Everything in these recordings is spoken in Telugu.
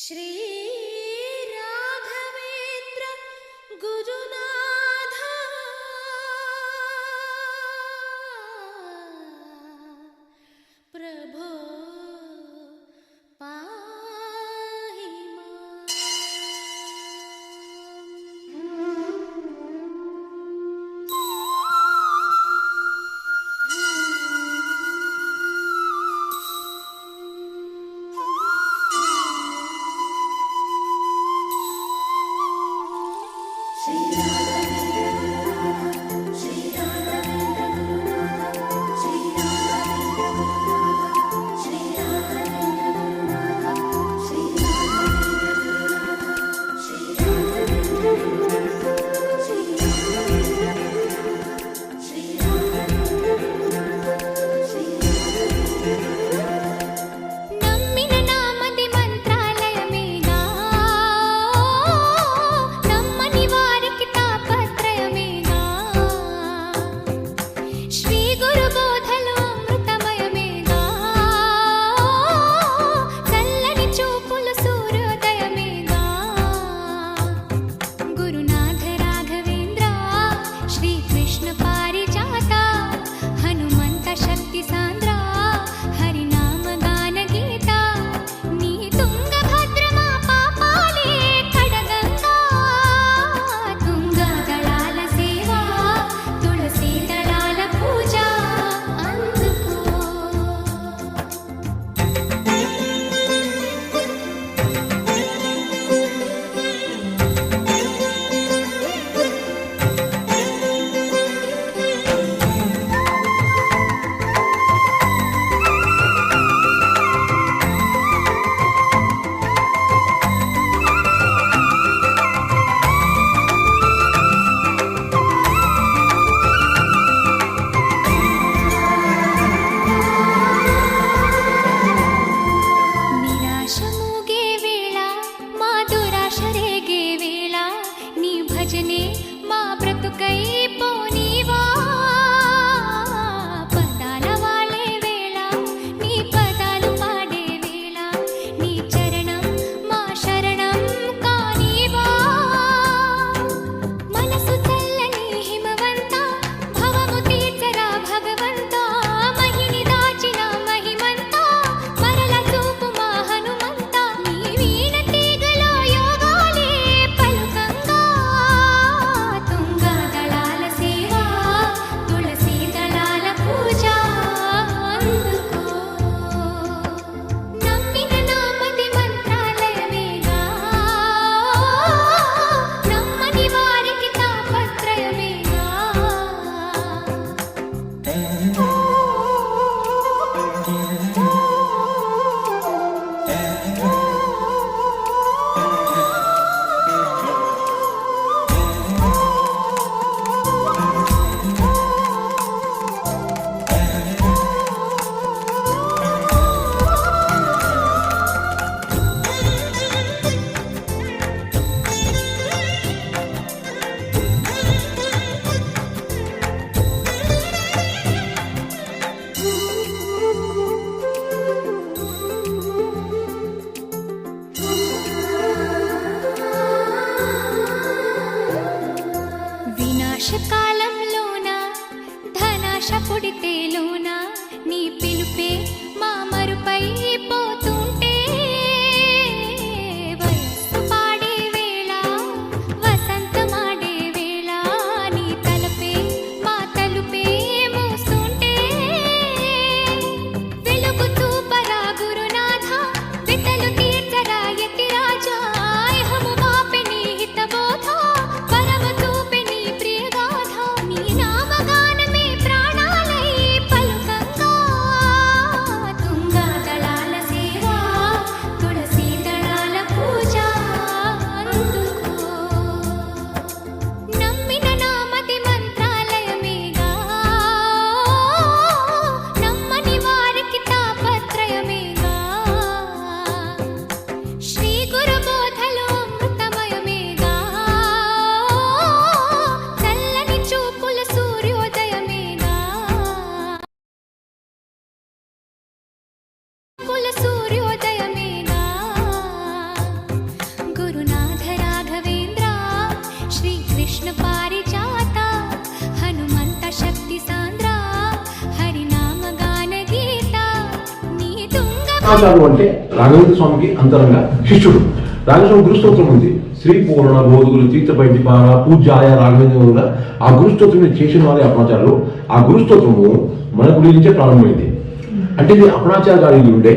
श्री राघवेंद्र गुरुनाथ प्रभो पाहि వినాశకాలంలోన ధనాశ పుడితేలోన నీ పిలుపే మా మరుపై పోతుంటే వయస్సు పాడే వేళ వసంతమాడే వేళ నీ తలపే మా తలుపే మూస్తుంటే వెలుగుతూ పరా గురునాథ వితలు తీర్చరా యతి రాజా ఇహము మాపె నీ హితబోధ పరమ తూపె నీ ప్రియగాథ అపనాచారులు అంటే రాఘవేంద్ర స్వామికి అంతరంగా శిష్యుడు. రాఘవేంద్ర గురుస్తోత్రం ఉంది, శ్రీ పూర్ణ బోధుగులు తీర్థపైటి పార పూజ్యాయ రాఘవేంద్ర. ఆ గురుస్తోత్రం చేసిన వారి అపనాచారులు. ఆ గురుస్తోత్రము మన గుడి నుంచే ప్రారంభమైంది. అంటే ఇది అపనాచార్య గారి ఇల్లు ఉండే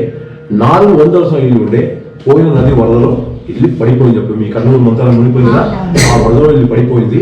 400 సంవత్సరాల ఇల్లు ఉండే. పోయిన నది వరదలో ఇల్లు పడిపోయింది. చెప్పి మీ కర్నూలు మంత్రాలు మునిపోయిందా, ఆ వరదలో ఇల్లు పడిపోయింది.